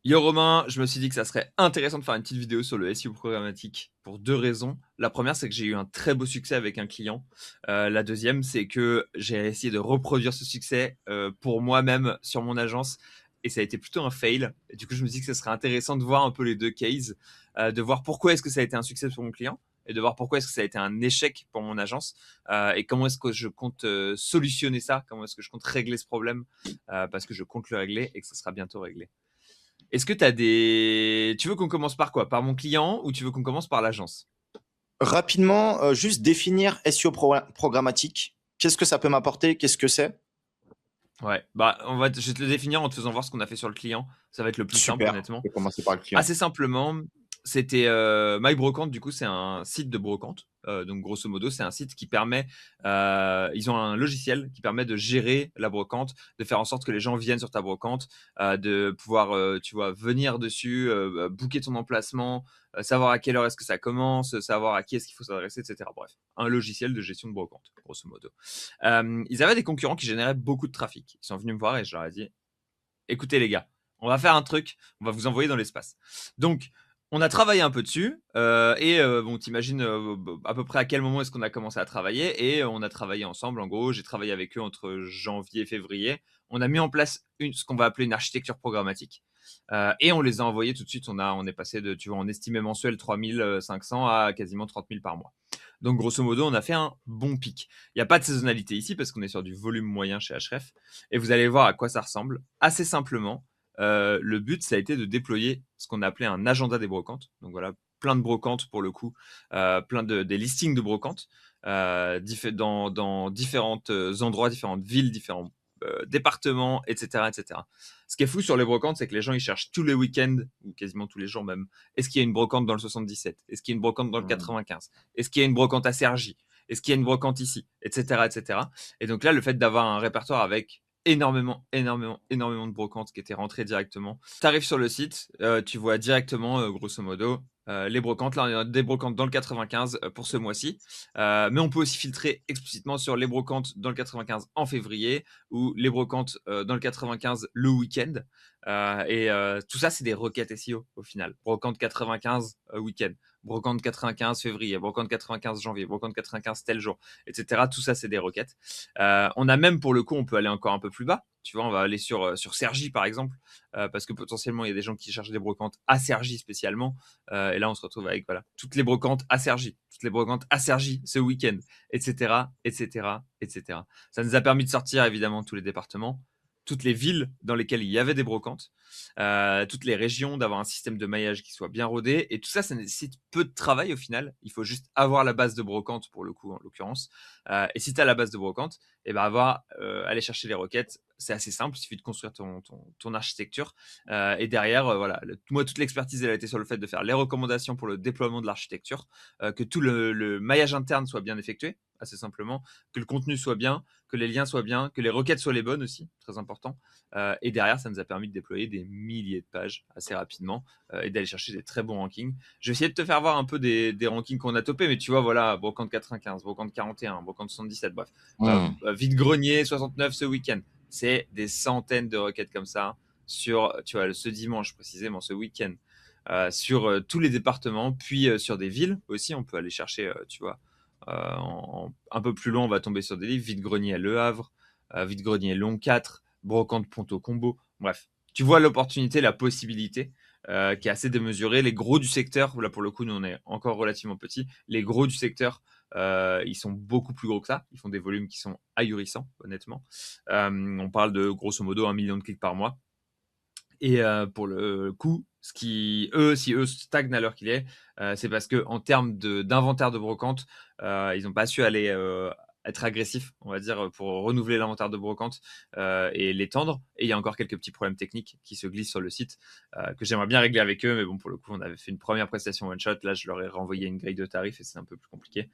Yo Romain, je me suis dit que ça serait intéressant de faire une petite vidéo sur le SEO programmatique pour 2 raisons. La première, c'est que j'ai eu un très beau succès avec un client. La deuxième, c'est que j'ai essayé de reproduire ce succès, pour moi-même sur mon agence et ça a été plutôt un fail. Et du coup, je me dis que ce serait intéressant de voir un peu les 2 cases, de voir pourquoi est-ce que ça a été un succès pour mon client et de voir pourquoi est-ce que ça a été un échec pour mon agence, et comment est-ce que je compte, solutionner ça, comment est-ce que je compte régler ce problème, parce que je compte le régler et que ça sera bientôt réglé. Est-ce que tu as des... Tu veux qu'on commence par quoi? Par mon client ou tu veux qu'on commence par l'agence? Rapidement, juste définir SEO programmatique. Qu'est-ce que ça peut m'apporter? Qu'est-ce que c'est? Ouais, je vais te le définir en te faisant voir ce qu'on a fait sur le client. Ça va être le plus simple, Super, on honnêtement. peut commencer par le client. Assez simplement, c'était MyBrocante, du coup, c'est un site de brocante. Donc, grosso modo, c'est un site qui permet, ils ont un logiciel qui permet de gérer la brocante, de faire en sorte que les gens viennent sur ta brocante, de pouvoir, tu vois, venir dessus, booker ton emplacement, savoir à quelle heure est-ce que ça commence, savoir à qui est-ce qu'il faut s'adresser, etc. Bref, un logiciel de gestion de brocante, grosso modo. Ils avaient des concurrents qui généraient beaucoup de trafic. Ils sont venus me voir et je leur ai dit, écoutez les gars, on va faire un truc, on va vous envoyer dans l'espace. Donc, on a travaillé un peu dessus, bon, t'imagines à peu près à quel moment est-ce qu'on a commencé à travailler, et on a travaillé ensemble, en gros, j'ai travaillé avec eux entre janvier et février. On a mis en place ce qu'on va appeler une architecture programmatique, et on les a envoyés tout de suite. On est passé de, tu vois, on estimait mensuel 3500 à quasiment 30 000 par mois. Donc, grosso modo, on a fait un bon pic. Il n'y a pas de saisonnalité ici parce qu'on est sur du volume moyen chez Href. Et vous allez voir à quoi ça ressemble. Assez simplement, le but, ça a été de déployer ce qu'on appelait un agenda des brocantes. Donc voilà, plein de brocantes pour le coup, des listings de brocantes, dans différents endroits, différentes villes, différents départements, etc., etc. Ce qui est fou sur les brocantes, c'est que les gens ils cherchent tous les week-ends, ou quasiment tous les jours même, est-ce qu'il y a une brocante dans le 77? Est-ce qu'il y a une brocante dans le Hmm. 95? Est-ce qu'il y a une brocante à Cergy? Est-ce qu'il y a une brocante ici? Etc., etc. Et donc là, le fait d'avoir un répertoire avec énormément de brocantes qui étaient rentrées directement. Tu arrives sur le site, tu vois directement, grosso modo, les brocantes. Là, on a des brocantes dans le 95 pour ce mois-ci. Mais on peut aussi filtrer explicitement sur les brocantes dans le 95 en février ou les brocantes dans le 95 le week-end. Tout ça, c'est des requêtes SEO au final. Brocante 95 week-end, brocante 95 février, brocante 95 janvier, brocante 95 tel jour, etc. Tout ça, c'est des requêtes. On a même, pour le coup, on peut aller encore un peu plus bas. Tu vois, on va aller sur Cergy, par exemple, parce que potentiellement, il y a des gens qui cherchent des brocantes à Cergy spécialement. Et là, on se retrouve avec voilà, toutes les brocantes à Cergy, toutes les brocantes à Cergy ce week-end, etc., etc., etc. Ça nous a permis de sortir, évidemment, tous les départements, toutes les villes dans lesquelles il y avait des brocantes, toutes les régions, d'avoir un système de maillage qui soit bien rodé. Et tout ça, ça nécessite peu de travail au final. Il faut juste avoir la base de brocante, pour le coup, en l'occurrence. Et si tu as la base de brocante, et ben aller chercher les requêtes, c'est assez simple. Il suffit de construire ton architecture. Et derrière, voilà, moi, toute l'expertise, elle a été sur le fait de faire les recommandations pour le déploiement de l'architecture, que tout le maillage interne soit bien effectué, assez simplement, que le contenu soit bien, que les liens soient bien, que les requêtes soient les bonnes aussi, très important. Et derrière, ça nous a permis de déployer des milliers de pages assez rapidement, et d'aller chercher des très bons rankings. Je vais essayer de te faire voir un peu des rankings qu'on a topés, mais tu vois, voilà, brocante 95, brocante 41, brocante 77, bref. Hmm. Vide-grenier 69 ce week-end. C'est des centaines de requêtes comme ça sur, tu vois, ce dimanche précisément, ce week-end, sur tous les départements, puis sur des villes aussi. On peut aller chercher, tu vois, un peu plus loin, on va tomber sur des livres. Vide-grenier à Le Havre, Vide-grenier Long 4, brocante Ponto Combo. Bref, tu vois l'opportunité, la possibilité, qui est assez démesurée. Les gros du secteur, là pour le coup, nous on est encore relativement petits. Les gros du secteur, ils sont beaucoup plus gros que ça. Ils font des volumes qui sont ahurissants, honnêtement. On parle de grosso modo 1 million de clics par mois. Et pour le coup, si eux stagnent à l'heure qu'il est, c'est parce que en termes d'inventaire de brocante, ils n'ont pas su aller être agressifs, on va dire, pour renouveler l'inventaire de brocante et l'étendre. Et il y a encore quelques petits problèmes techniques qui se glissent sur le site, que j'aimerais bien régler avec eux, mais bon, pour le coup, on avait fait une première prestation one shot. Là, je leur ai renvoyé une grille de tarifs et c'est un peu plus compliqué.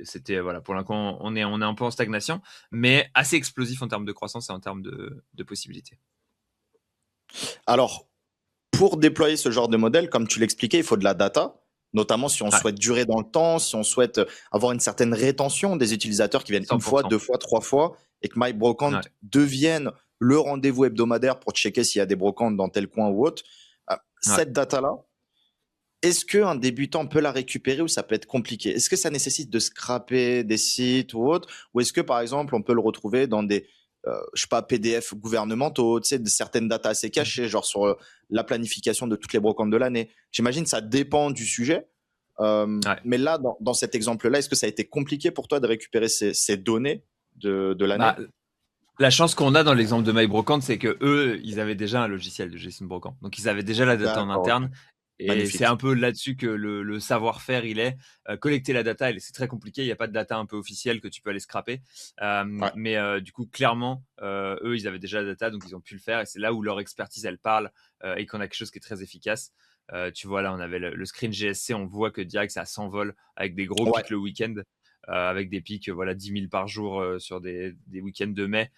C'était voilà, pour l'instant, on est un peu en stagnation, mais assez explosif en termes de croissance et en termes de possibilités. Alors, pour déployer ce genre de modèle, comme tu l'expliquais, il faut de la data, notamment si on Ouais, souhaite durer dans le temps, si on souhaite avoir une certaine rétention des utilisateurs qui viennent une fois, 100%. deux fois, trois fois, et que MyBrocant Ouais. devienne le rendez-vous hebdomadaire pour checker s'il y a des brocantes dans tel coin ou autre. Ouais. Cette data-là, est-ce qu'un débutant peut la récupérer ou ça peut être compliqué? Est-ce que ça nécessite de scraper des sites ou autre? Ou est-ce que, par exemple, on peut le retrouver dans des, je sais pas, PDF gouvernementaux, tu sais, de certaines datas assez Mhm. cachées, genre sur la planification de toutes les brocantes de l'année? J'imagine que ça dépend du sujet. Ouais. Mais là, dans cet exemple-là, est-ce que ça a été compliqué pour toi de récupérer ces données de Bah, l'année? la chance qu'on a dans l'exemple de MyBrocante, c'est que eux, ils avaient déjà un logiciel de gestion de brocante. Donc, ils avaient déjà la data en D'accord, ok. interne. Et c'est Magnifique. un peu là-dessus que le savoir-faire, il est. Collecter la data, c'est très compliqué. Il n'y a pas de data un peu officielle que tu peux aller scraper. Ouais. Mais du coup, clairement, eux, ils avaient déjà la data, donc ils ont pu le faire. Et c'est là où leur expertise, elle parle et qu'on a quelque chose qui est très efficace. Tu vois, là, on avait le screen GSC. On voit que direct, ça s'envole avec des gros Ouais. pics le week-end. Avec des pics, voilà, 10 000 par jour sur des week-ends de mai.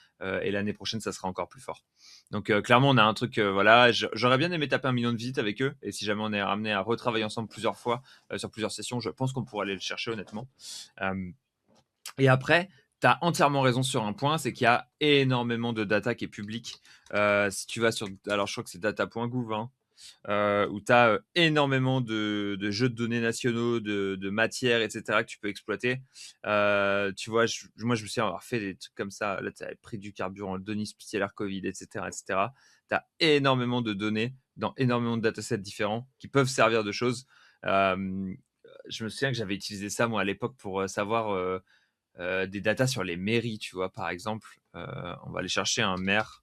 Et l'année prochaine, ça sera encore plus fort. Donc, clairement, on a un truc, voilà, j'aurais bien aimé taper 1 million de visites avec eux. Et si jamais on est ramené à retravailler ensemble plusieurs fois sur plusieurs sessions, je pense qu'on pourrait aller le chercher, honnêtement. Euh, et après, tu as entièrement raison sur un point, c'est qu'il y a énormément de data qui est publique. Si tu vas sur, alors je crois que c'est data.gouv, hein, où tu as énormément de jeux de données nationaux, de matières, etc., que tu peux exploiter. Tu vois, moi, je me suis avoir fait des trucs comme ça. Là, tu as pris du carburant, le données spécialaire Covid, etc., etc. Tu as énormément de données dans énormément de datasets différents qui peuvent servir de choses. Euh, je me souviens que j'avais utilisé ça, moi, à l'époque, pour savoir des datas sur les mairies, tu vois, par exemple. On va aller chercher un maire.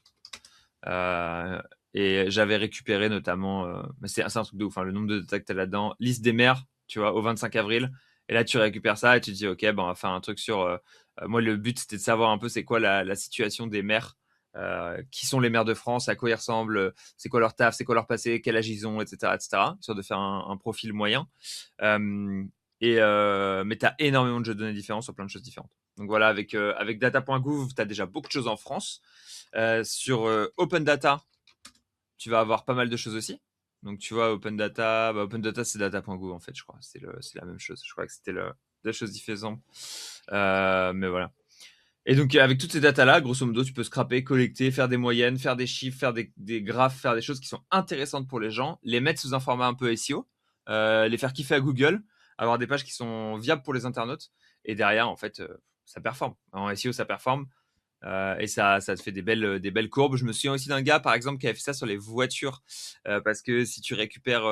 Euh, et j'avais récupéré notamment, mais c'est un truc de ouf, hein, le nombre de data que tu as là-dedans. Liste des maires, tu vois, au 25 avril. Et là, tu récupères ça et tu te dis, OK, ben, on va faire un truc sur. Moi, le but, c'était de savoir un peu c'est quoi la situation des maires. Qui sont les maires de France, à quoi ils ressemblent, c'est quoi leur taf, c'est quoi leur passé, quel âge ils ont, etc., etc., sur de faire un profil moyen. Euh, mais tu as énormément de jeux de données différents sur plein de choses différentes. Donc voilà, avec data.gouv, tu as déjà beaucoup de choses en France. Sur Open Data, tu vas avoir pas mal de choses aussi. Donc tu vois, Open Data c'est data.gouv en fait, je crois. C'est la même chose. Je crois que c'était deux choses différentes. Mais voilà. Et donc avec toutes ces datas-là, grosso modo, tu peux scraper, collecter, faire des moyennes, faire des chiffres, faire des graphes, faire des choses qui sont intéressantes pour les gens, les mettre sous un format un peu SEO, les faire kiffer à Google, avoir des pages qui sont viables pour les internautes. Et derrière, en fait, ça performe. En SEO, ça performe. Et ça te fait des belles courbes. Je me souviens aussi d'un gars, par exemple, qui avait fait ça sur les voitures. Parce que si tu récupères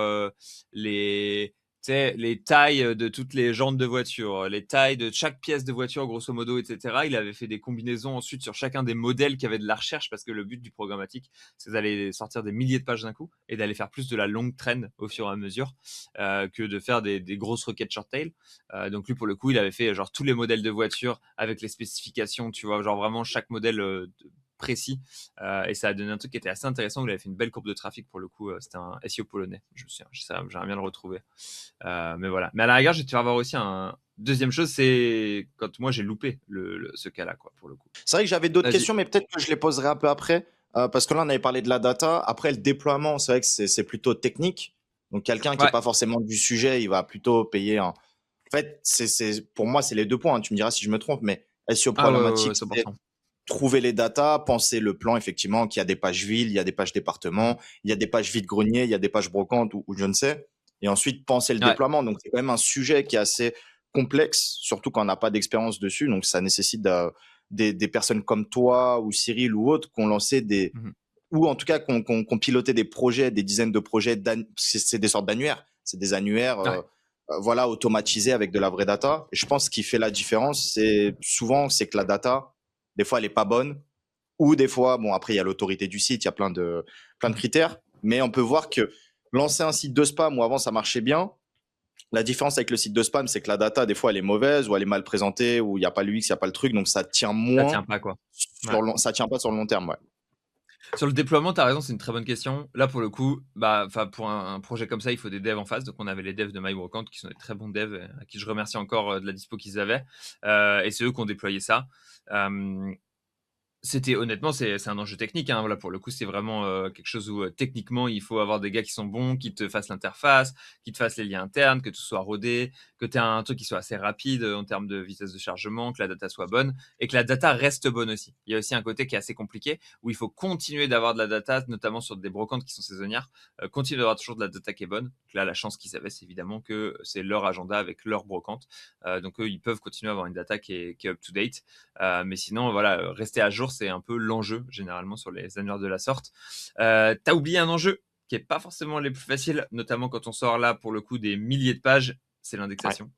les, tu sais, les tailles de toutes les jantes de voiture, les tailles de chaque pièce de voiture, grosso modo, etc., il avait fait des combinaisons ensuite sur chacun des modèles qui avaient de la recherche. Parce que le but du programmatique, c'est d'aller sortir des milliers de pages d'un coup et d'aller faire plus de la longue traîne au fur et à mesure que de faire des grosses requêtes short tail. Donc lui, pour le coup, il avait fait genre tous les modèles de voitures avec les spécifications, tu vois, genre vraiment chaque modèle précis. Et ça a donné un truc qui était assez intéressant. Il avait fait une belle courbe de trafic pour le coup. C'était un SEO polonais. Je me souviens, j'aimerais bien le retrouver. Mais voilà. Mais à la rigueur, je vais te faire voir aussi un deuxième chose, c'est quand moi j'ai loupé ce cas-là, quoi, pour le coup. C'est vrai que j'avais d'autres Vas-y. questions, mais peut-être que je les poserai un peu après, parce que là, on avait parlé de la data. Après, le déploiement, c'est vrai que c'est plutôt technique. Donc, quelqu'un qui n'est Ouais. pas forcément du sujet, il va plutôt payer un. En fait, pour moi, c'est les deux points, hein. Tu me diras si je me trompe, mais SEO Ah ouais, problématique, c'est 100%. trouver les datas, penser le plan, effectivement, qu'il y a des pages villes, il y a des pages départements, il y a des pages vide-grenier, il y a des pages brocantes ou je ne sais. Et ensuite, penser le Ouais. déploiement. Donc, c'est quand même un sujet qui est assez complexe, surtout quand on n'a pas d'expérience dessus. Donc, ça nécessite des personnes comme toi ou Cyril ou autres qui ont lancé Mhm. ou en tout cas qu'on piloté des projets, des dizaines de projets, c'est des sortes d'annuaires. C'est des annuaires, Ouais. voilà, automatisés avec de la vraie data. Et je pense ce qui fait la différence, c'est que la data, des fois, elle est pas bonne, ou des fois, bon, après, il y a l'autorité du site, il y a plein de Mhm. critères, mais on peut voir que lancer un site de spam où avant ça marchait bien, la différence avec le site de spam, c'est que la data, des fois, elle est mauvaise, ou elle est mal présentée, ou il n'y a pas l'UX, il n'y a pas le truc, donc ça tient Ça moins tient pas, quoi. Ouais. ça tient pas sur le long terme, ouais. Sur le déploiement, tu as raison, c'est une très bonne question. Là, pour le coup, bah, pour un projet comme ça, il faut des devs en face. Donc, on avait les devs de MyBrocante qui sont des très bons devs, à qui je remercie encore de la dispo qu'ils avaient. Et c'est eux qui ont déployé ça. Euh, Honnêtement, c'est un enjeu technique, hein. Voilà, pour le coup, c'est vraiment quelque chose où techniquement, il faut avoir des gars qui sont bons, qui te fassent l'interface, qui te fassent les liens internes, que tout soit rodé, que tu aies un truc qui soit assez rapide en termes de vitesse de chargement, que la data soit bonne et que la data reste bonne aussi. Il y a aussi un côté qui est assez compliqué où il faut continuer d'avoir de la data, notamment sur des brocantes qui sont saisonnières, continuer d'avoir toujours de la data qui est bonne. Donc là, la chance qu'ils avaient, c'est évidemment que c'est leur agenda avec leur brocante. Donc eux, ils peuvent continuer à avoir une data qui est up-to-date. Mais sinon, voilà, rester à jour, c'est un peu l'enjeu généralement sur les annuaires de la sorte. T'as oublié un enjeu qui est pas forcément les plus faciles, notamment quand on sort là pour le coup des milliers de pages, c'est Ouais. l'indexation.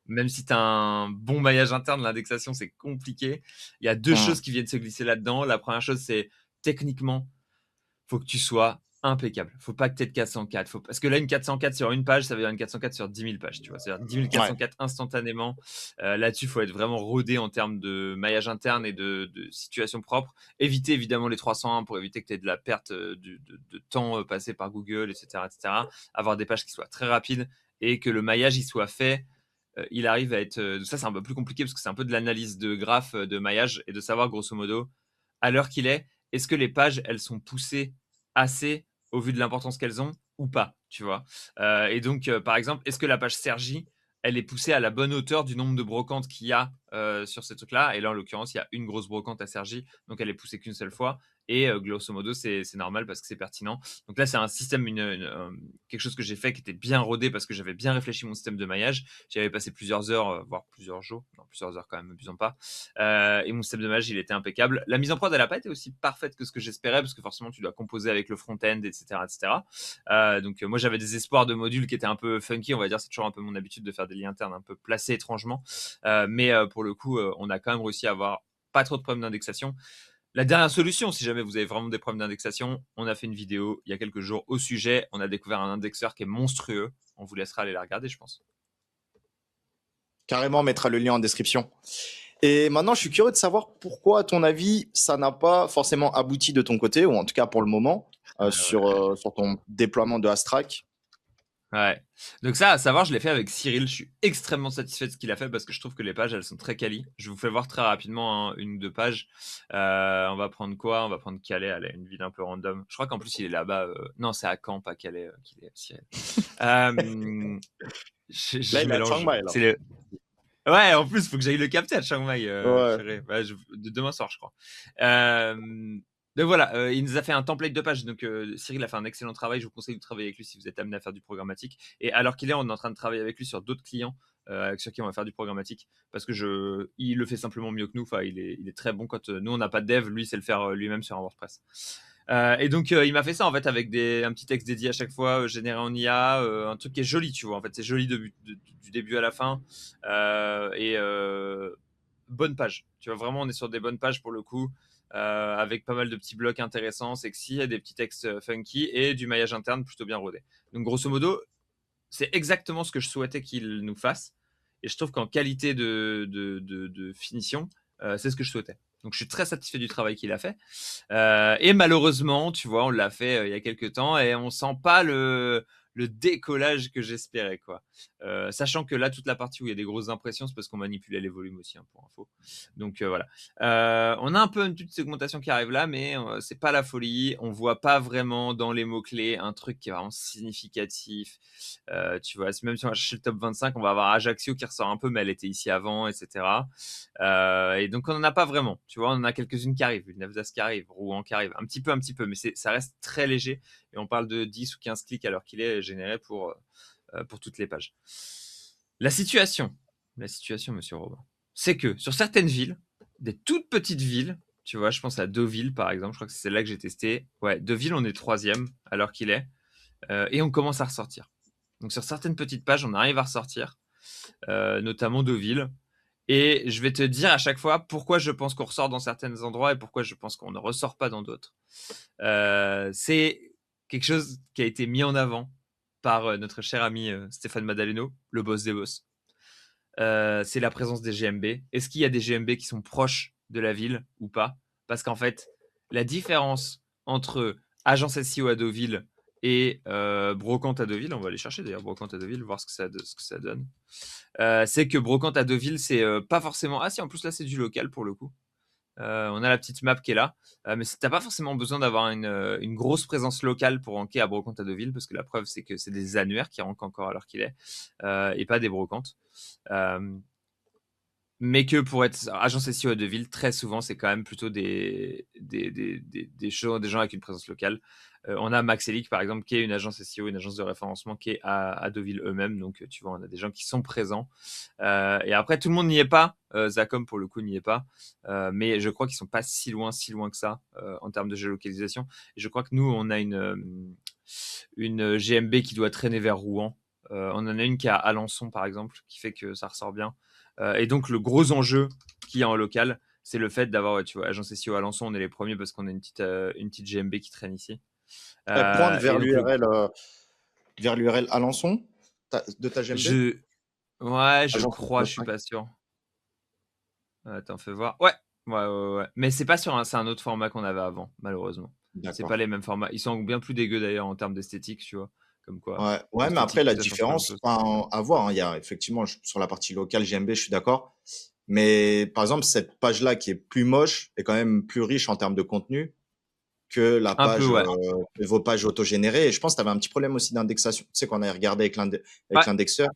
Même si tu as un bon maillage interne, l'indexation, c'est compliqué. Il y a deux Hmm. choses qui viennent se glisser là-dedans. La première chose, c'est techniquement, faut que tu sois impeccable. Faut pas que tu aies de 404. Parce que là, une 404 sur une page, ça veut dire une 404 sur 10 000 pages. Tu vois, c'est-à-dire 10 Ouais. 404 instantanément. Là-dessus, il faut être vraiment rodé en termes de maillage interne et de situation propre. Éviter évidemment les 301 pour éviter que tu aies de la perte de temps passé par Google, etc., etc. Avoir des pages qui soient très rapides et que le maillage il soit fait. Il arrive à être. Ça, c'est un peu plus compliqué parce que c'est un peu de l'analyse de graphes de maillage et de savoir grosso modo à l'heure qu'il est-ce que les pages elles sont poussées assez au vu de l'importance qu'elles ont ou pas, tu vois. Et donc, par exemple, est-ce que la page Sergi, elle est poussée à la bonne hauteur du nombre de brocantes qu'il y a sur ces trucs-là. Et là, en l'occurrence, il y a une grosse brocante à Sergi, donc elle est poussée qu'une seule fois. Et grosso modo, c'est normal parce que c'est pertinent. Donc là, c'est un système, quelque chose que j'ai fait qui était bien rodé parce que j'avais bien réfléchi mon système de maillage. J'avais passé plusieurs heures, voire plusieurs jours, non, plusieurs heures quand même, abusons pas. Et mon système de maillage, il était impeccable. La mise en prod, elle n'a pas été aussi parfaite que ce que j'espérais parce que forcément, tu dois composer avec le front-end, etc., etc. Donc moi, j'avais des espoirs de modules qui étaient un peu funky, on va dire. C'est toujours un peu mon habitude de faire des liens internes un peu placés étrangement. Mais pour le coup, on a quand même réussi à avoir pas trop de problèmes d'indexation. La dernière solution, si jamais vous avez vraiment des problèmes d'indexation, on a fait une vidéo il y a quelques jours au sujet. On a découvert un indexeur qui est monstrueux. On vous laissera aller la regarder, je pense. Carrément, on mettra le lien en description. Et maintenant, je suis curieux de savoir pourquoi, à ton avis, ça n'a pas forcément abouti de ton côté, ou en tout cas pour le moment, sur ton déploiement de Astrak. Ouais. Donc ça, à savoir, je l'ai fait avec Cyril. Je suis extrêmement satisfait de ce qu'il a fait parce que je trouve que les pages, elles sont très quali. Je vous fais voir très rapidement hein, une ou deux pages. On va prendre quoi? On va prendre Calais, allez, une ville un peu random. Je crois qu'en plus, il est là-bas. Non, c'est à Caen, pas Calais, qu'il est, Cyril. Euh, Là, je il est à Chiang mélange. Mai, là. C'est le... Ouais, en plus, il faut que j'aille le capter à Chiang Mai. Ouais. Purée. Ouais, demain soir, je crois. Euh, donc voilà, il nous a fait un template de page. Donc Cyril a fait un excellent travail. Je vous conseille de travailler avec lui si vous êtes amené à faire du programmatique. Et alors qu'il est, on est en train de travailler avec lui sur d'autres clients sur qui on va faire du programmatique. Parce que il le fait simplement mieux que nous. Enfin, il est très bon quand nous, on n'a pas de dev. Lui, c'est le faire lui-même sur un WordPress. Et donc, il m'a fait ça en fait avec un petit texte dédié à chaque fois, généré en IA, un truc qui est joli, tu vois. En fait, c'est joli du début à la fin. Et bonne page. Tu vois, vraiment, on est sur des bonnes pages pour le coup, avec pas mal de petits blocs intéressants, sexy, et des petits textes funky et du maillage interne plutôt bien rodé. Donc, grosso modo, c'est exactement ce que je souhaitais qu'il nous fasse. Et je trouve qu'en qualité de finition, c'est ce que je souhaitais. Donc je suis très satisfait du travail qu'il a fait. Et malheureusement, tu vois, on l'a fait il y a quelques temps et on sent pas le décollage que j'espérais, quoi. Sachant que là, toute la partie où il y a des grosses impressions, c'est parce qu'on manipulait les volumes aussi, hein, pour info. Donc voilà. On a un peu une petite segmentation qui arrive là, mais c'est pas la folie. On voit pas vraiment dans les mots-clés un truc qui est vraiment significatif. Tu vois, même si on va chercher le top 25, on va avoir Ajaccio qui ressort un peu, mais elle était ici avant, etc. Et donc on n'en a pas vraiment. Tu vois, on en a quelques-unes qui arrivent, une Nefdas qui arrive, Rouen qui arrive, un petit peu, mais ça reste très léger. Et on parle de 10 ou 15 clics alors qu'il est généré pour toutes les pages. La situation, monsieur Robin, c'est que sur certaines villes, des toutes petites villes, tu vois, je pense à Deauville par exemple, je crois que c'est celle-là que j'ai testé. Ouais, Deauville, on est troisième alors qu'il est. Et on commence à ressortir. Donc sur certaines petites pages, on arrive à ressortir, notamment Deauville. Et je vais te dire à chaque fois pourquoi je pense qu'on ressort dans certains endroits et pourquoi je pense qu'on ne ressort pas dans d'autres. C'est quelque chose qui a été mis en avant par notre cher ami Stéphane Madaleno, le boss des boss. C'est la présence des GMB. Est-ce qu'il y a des GMB qui sont proches de la ville ou pas? Parce qu'en fait, la différence entre agence SEO à Deauville et brocante à Deauville, on va aller chercher d'ailleurs brocante à Deauville, voir ce que ça donne. C'est que brocante à Deauville, c'est pas forcément. Ah si, en plus là, c'est du local pour le coup. On a la petite map qui est là. Mais t'as pas forcément besoin d'avoir une grosse présence locale pour ranker à Brocante à Deauville, parce que la preuve, c'est que c'est des annuaires qui rankent encore à l'heure qu'il est, et pas des brocantes. Mais que pour être agence SEO à Deauville, très souvent, c'est quand même plutôt des gens avec une présence locale. On a Maxelic, par exemple, qui est une agence SEO, une agence de référencement qui est à Deauville eux-mêmes. Donc, tu vois, on a des gens qui sont présents. Et après, tout le monde n'y est pas. Zacom, pour le coup, n'y est pas. Mais je crois qu'ils sont pas si loin que ça en termes de géolocalisation. Et je crois que nous, on a une GMB qui doit traîner vers Rouen. On en a une qui est à Alençon, par exemple, qui fait que ça ressort bien. Et donc, le gros enjeu qu'il y a en local, c'est le fait d'avoir, tu vois, agence SEO à Alençon, on est les premiers parce qu'on a une petite GMB qui traîne ici. Pointe Et donc, vers l'URL Alençon de ta GMB. je Agence crois, je suis pas sûr. Attends, fais voir. Ouais. Mais c'est pas c'est un autre format qu'on avait avant, malheureusement. C'est pas D'accord. les mêmes formats. Ils sont bien plus dégueux d'ailleurs en termes d'esthétique, tu vois. Comme quoi, Ouais, mais après, l'esthétique, la tout ça change pas la même différence, chose. enfin, à voir, hein, il y a effectivement, sur la partie locale GMB, je suis d'accord. Mais par exemple, cette page-là qui est plus moche est quand même plus riche en termes de contenu que Un peu, ouais. que vos pages autogénérées. Et je pense que tu avais un petit problème aussi d'indexation. Tu sais, qu'on avait regardé avec Ouais, l'indexeur,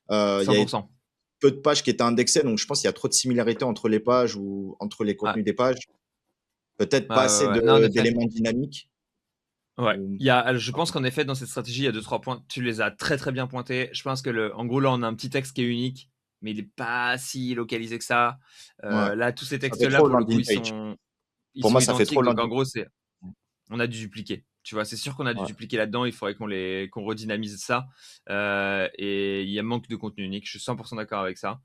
il y avait 100%. peu de pages qui étaient indexées. Donc, je pense qu'il y a trop de similarités entre les pages ou entre les Ouais. contenus des pages. Peut-être pas assez Non, en effet. d'éléments dynamiques. Ouais. Ou- Je pense qu'en effet, dans cette stratégie, il y a 2-3 points. Tu les as très très bien pointés. Je pense que en gros, là, on a un petit texte qui est unique, mais il n'est pas si localisé que ça. Ouais. Là, tous ces Ça fait textes-là, trop pour le coup, landing page. ils Pour sont moi, ça fait identiques. trop Donc, en landing. gros, on a dû dupliquer. Tu vois, c'est sûr qu'on a dû Ouais. dupliquer là-dedans. Il faudrait qu'on redynamise ça. Et il y a manque de contenu unique. Je suis 100% d'accord avec ça.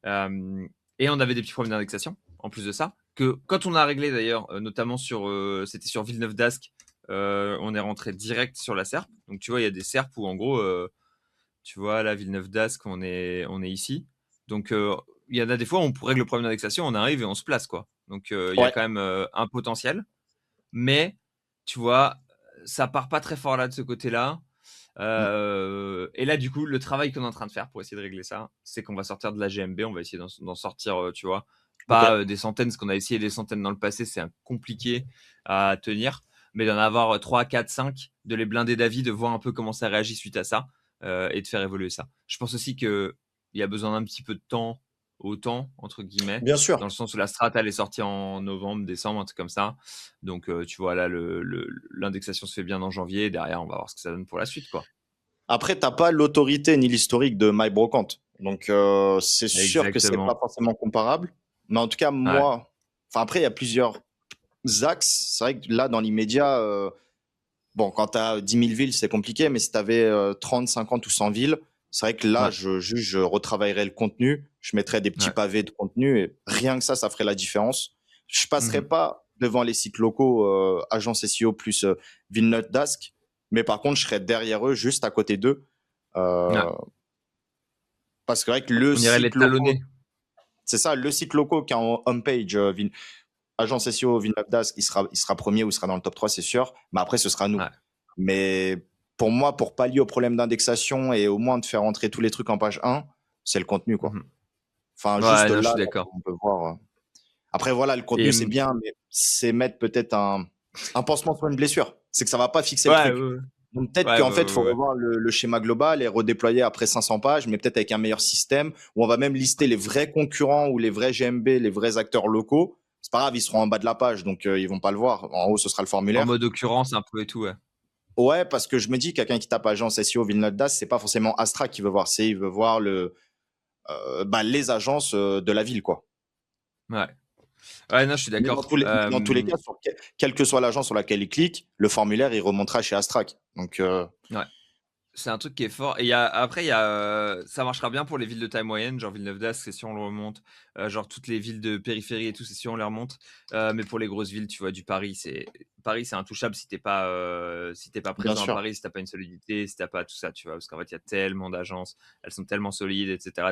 Et on avait des petits problèmes d'indexation, en plus de ça. Que quand on a réglé d'ailleurs, notamment c'était sur Villeneuve d'Ascq, on est rentré direct sur la SERP. Donc tu vois, il y a des SERP où en gros, tu vois, là, Villeneuve d'Ascq, on est ici. Donc il y en a des fois où on règle le problème d'indexation, on arrive et on se place, quoi. Donc il y a Ouais. quand même un potentiel. Mais tu vois, ça part pas très fort là de ce côté-là. Mm. Et là, du coup, le travail qu'on est en train de faire pour essayer de régler ça, c'est qu'on va sortir de la GMB, on va essayer d'en sortir, tu vois, Ok. pas des centaines, parce qu'on a essayé des centaines dans le passé, c'est compliqué à tenir, mais d'en avoir 3, 4, 5, de les blinder d'avis, de voir un peu comment ça réagit suite à ça, et de faire évoluer ça. Je pense aussi qu'il y a besoin d'un petit peu de temps au temps, entre guillemets, Bien sûr. dans le sens où la strat, elle est sortie en novembre, décembre, un truc comme ça. Donc, tu vois, là, l'indexation se fait bien en janvier. Derrière, on va voir ce que ça donne pour la suite, quoi. Après, t'as pas l'autorité ni l'historique de MyBrocante. Donc, c'est sûr que c'est pas Exactement. forcément comparable. Mais en tout cas, Ouais. moi, enfin, après, il y a plusieurs axes. C'est vrai que là, dans l'immédiat, bon, quand tu as 10 000 villes, c'est compliqué, mais si tu avais 30, 50 ou 100 villes, c'est vrai que là, Ouais. je retravaillerais le contenu, je mettrais des petits Ouais. pavés de contenu, et rien que ça ferait la différence. Je passerai Mhm. pas devant les sites locaux, agence SEO plus Villeneuve d'Ascq, mais par contre, je serais derrière eux, juste à côté d'eux, Ouais. euh, parce que c'est vrai que le On irait les site local, talonner. c'est ça, le site local qui est en homepage, agence SEO Villeneuve d'Ascq, il sera premier ou il sera dans le top 3, c'est sûr, mais après, ce sera nous. Ouais. Mais pour moi, pour pallier au problème d'indexation et au moins de faire entrer tous les trucs en page 1, c'est le contenu, quoi. Mhm. Enfin, Ouais, juste non, je là, suis d'accord. on peut voir. Après, voilà, le Et, contenu, c'est bien, mais c'est mettre peut-être un pansement sur une blessure. C'est que ça va pas fixer le ouais, truc. ouais, Donc peut-être ouais, qu'en fait, il faut ouais. revoir le schéma global et redéployer après 500 pages, mais peut-être avec un meilleur système, où on va même lister les vrais concurrents ou les vrais GMB, les vrais acteurs locaux. C'est pas grave, ils seront en bas de la page, donc ils vont pas le voir. En haut, ce sera le En formulaire. mode occurrence, un peu et tout, ouais. Ouais, parce que je me dis, quelqu'un qui tape agence SEO Villeneuve d'Ascq, c'est pas forcément Astra qui veut voir, c'est il veut voir les agences de la ville, quoi. Ouais. Ouais, non, je suis Mais d'accord. dans tous les cas, quelle que soit l'agence sur laquelle il clique, le formulaire, il remontera chez Astrac. Donc, Ouais. C'est un truc qui est fort. Et après, ça marchera bien pour les villes de taille moyenne, genre Villeneuve d'Ascq, c'est si on le remonte. Genre toutes les villes de périphérie et tout, c'est si on les remonte. Mais pour les grosses villes, tu vois, du Paris, c'est intouchable si t'es pas bien présent à sûr. Paris, si t'as pas une solidité, si t'as pas tout ça, tu vois. Parce qu'en fait, il y a tellement d'agences, elles sont tellement solides, etc.,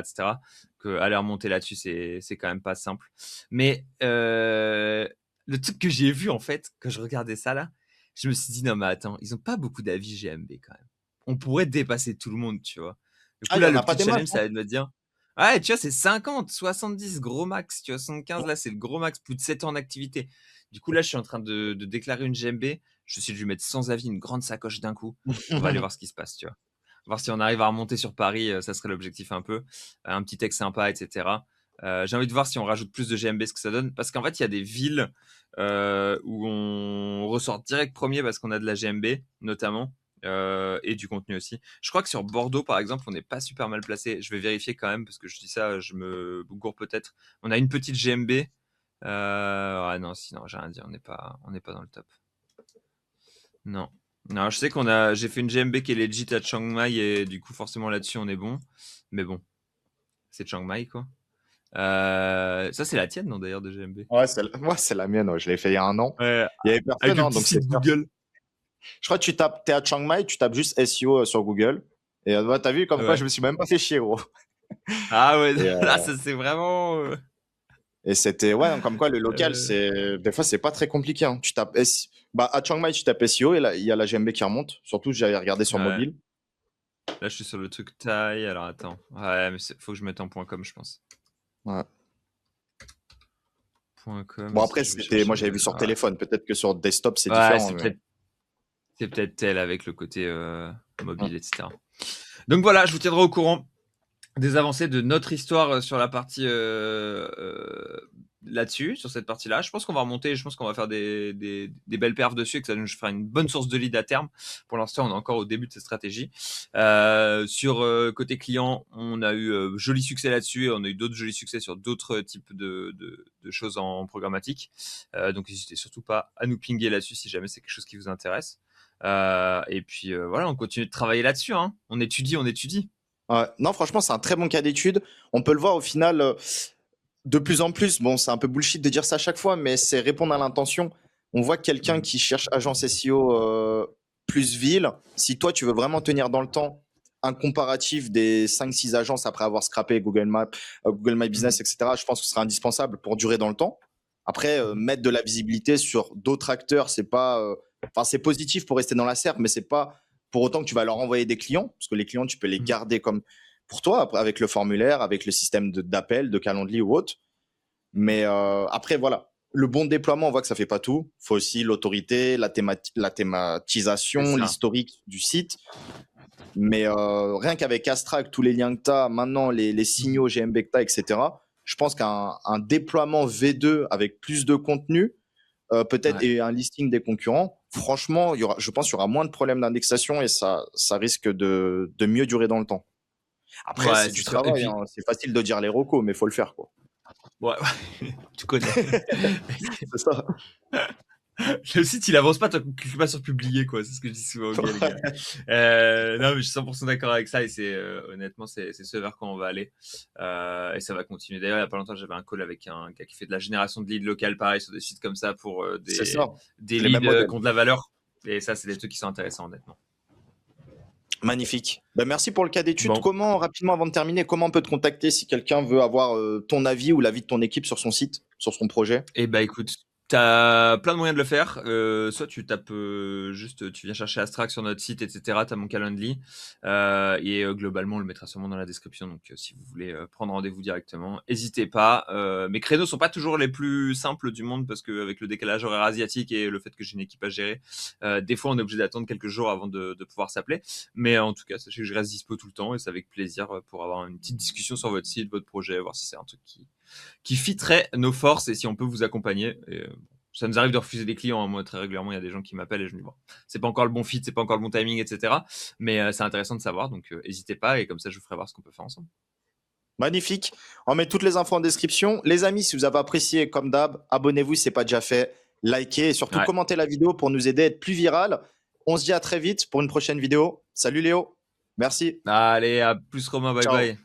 que aller remonter là-dessus, c'est quand même pas simple. Mais le truc que j'ai vu, en fait, quand je regardais ça là, je me suis dit, non, mais attends, ils ont pas beaucoup d'avis GMB quand même. On pourrait dépasser tout le monde, tu vois. Du Ah, coup, il y là, en le a pas petit des masses, challenge, hein. ça va être de me dire. Ouais, tu vois, c'est 50, 70, gros max. Tu vois, 75, là, c'est le gros max, plus de 7 ans d'activité. Du coup, là, je suis en train de déclarer une GMB. Je suis de lui mettre sans avis une grande sacoche d'un coup. On va aller voir ce qui se passe, tu vois. Voir si on arrive à remonter sur Paris, ça serait l'objectif un peu. Un petit texte sympa, etc. J'ai envie de voir si on rajoute plus de GMB, ce que ça donne. Parce qu'en fait, il y a des villes où on ressort direct premier parce qu'on a de la GMB, notamment. Et du contenu aussi. Je crois que sur Bordeaux, par exemple, on n'est pas super mal placé. Je vais vérifier quand même parce que je dis ça, je me gourre peut-être. On a une petite GMB. Ouais, non, sinon, j'ai rien à dire. On n'est pas dans le top. Non. Non, je sais j'ai fait une GMB qui est legit à Chiang Mai et du coup, forcément, là-dessus, on est bon. Mais bon, c'est Chiang Mai, quoi. Ça, c'est la tienne, non, d'ailleurs, de GMB? Ouais, moi, c'est la mienne. Ouais. Je l'ai fait il y a un an. Ouais, Il y avait avec personne, le hein, petit donc c'est site sûr. Google. Je crois que t'es à Chiang Mai, tu tapes juste SEO sur Google. Et bah, t'as vu comme quoi Ouais. je me suis même pas fait chier, gros. Ah ouais, Et, là, ça, c'est vraiment... et c'était, ouais, donc, comme quoi le local, euh, des fois, c'est pas très compliqué. Hein. Tu tapes bah, à Chiang Mai, tu tapes SEO et là, il y a la GMB qui remonte. Surtout, j'avais regardé sur Ouais. mobile. Là, je suis sur le truc taille. Alors, attends. Ouais, mais faut que je mette en .com, je pense. Ouais. .com, Bon, est-ce que après, je vais moi, chercher j'avais vu sur ouais. téléphone. Peut-être que sur desktop, c'est Ouais, différent. Mais... c'est peut-être tel avec le côté Mm. mobile, etc. Donc voilà, je vous tiendrai au courant des avancées de notre histoire sur la partie là-dessus, sur cette partie-là. Je pense qu'on va remonter, je pense qu'on va faire des belles perfs dessus et que ça nous fera une bonne source de lead à terme. Pour l'instant, on est encore au début de cette stratégie. Sur côté client, on a eu joli succès là-dessus et on a eu d'autres jolis succès sur d'autres types de choses en programmatique. Donc n'hésitez surtout pas à nous pinguer là-dessus si jamais c'est quelque chose qui vous intéresse. Et puis voilà, on continue de travailler là-dessus. Hein. On étudie, on étudie. Ouais. Non, franchement, c'est un très bon cas d'étude. On peut le voir au final, de plus en plus. Bon, c'est un peu bullshit de dire ça à chaque fois, mais c'est répondre à l'intention. On voit quelqu'un qui cherche agence SEO plus ville. Si toi, tu veux vraiment tenir dans le temps un comparatif des 5-6 agences après avoir scrappé Google Maps, Google My Business, etc., je pense que ce sera indispensable pour durer dans le temps. Après, mettre de la visibilité sur d'autres acteurs, c'est pas. Enfin, c'est positif pour rester dans la SERP, mais c'est pas pour autant que tu vas leur envoyer des clients, parce que les clients, tu peux les garder comme pour toi, après, avec le formulaire, avec le système d'appel, de Calendly ou autre. Mais après, voilà. Le bon déploiement, on voit que ça fait pas tout. Il faut aussi l'autorité, la C'est thématisation, ça. l'historique du site. Mais rien qu'avec Astra, avec tous les liens que tu as, maintenant les signaux GMB que tu as, etc., je pense qu'un déploiement V2 avec plus de contenu, peut-être Ouais. et un listing des concurrents, franchement, je pense qu'il y aura moins de problèmes d'indexation et ça risque de mieux durer dans le temps. Après, Ouais, c'est c'est du sûr. Et travail, puis, hein. C'est facile de dire les recos, mais il faut le faire, quoi. ouais, tu connais. C'est ça. Le site, il avance pas tant qu'on clique pas sur publier, quoi. C'est ce que je dis souvent aux gars, les gars. Non, mais je suis 100% d'accord avec ça et c'est honnêtement, c'est ce vers quoi on va aller. Et ça va continuer. D'ailleurs, il y a pas longtemps, j'avais un call avec un gars qui fait de la génération de leads locales, pareil, sur des sites comme ça pour C'est ça. des C'est les mêmes leads modèles. qui ont de la valeur. Et ça, c'est des trucs qui sont intéressants, honnêtement. Magnifique. Ben, merci pour le cas d'étude. Bon. Comment, rapidement avant de terminer, comment on peut te contacter si quelqu'un veut avoir ton avis ou l'avis de ton équipe sur son site, sur son projet? Eh bah écoute, t'as plein de moyens de le faire. Soit tu tapes juste, tu viens chercher Astrac sur notre site, etc. T'as mon Calendly. Et globalement, on le mettra sûrement dans la description. Donc si vous voulez prendre rendez-vous directement, n'hésitez pas. Mes créneaux sont pas toujours les plus simples du monde parce qu'avec le décalage horaire asiatique et le fait que j'ai une équipe à gérer, des fois on est obligé d'attendre quelques jours avant de pouvoir s'appeler. Mais en tout cas, sachez que je reste dispo tout le temps et c'est avec plaisir pour avoir une petite discussion sur votre site, votre projet, voir si c'est un truc qui fitterait nos forces et si on peut vous accompagner. Et, ça nous arrive de refuser des clients. Hein. Moi, très régulièrement, il y a des gens qui m'appellent et je me dis, bon, c'est pas encore le bon fit, c'est pas encore le bon timing, etc. Mais c'est intéressant de savoir, donc n'hésitez pas et comme ça, je vous ferai voir ce qu'on peut faire ensemble. Magnifique. On met toutes les infos en description. Les amis, si vous avez apprécié, comme d'hab, abonnez-vous si ce n'est pas déjà fait. Likez et surtout Ouais. commentez la vidéo pour nous aider à être plus viral. On se dit à très vite pour une prochaine vidéo. Salut Léo. Merci. Allez, à plus Romain, bye Ciao. bye.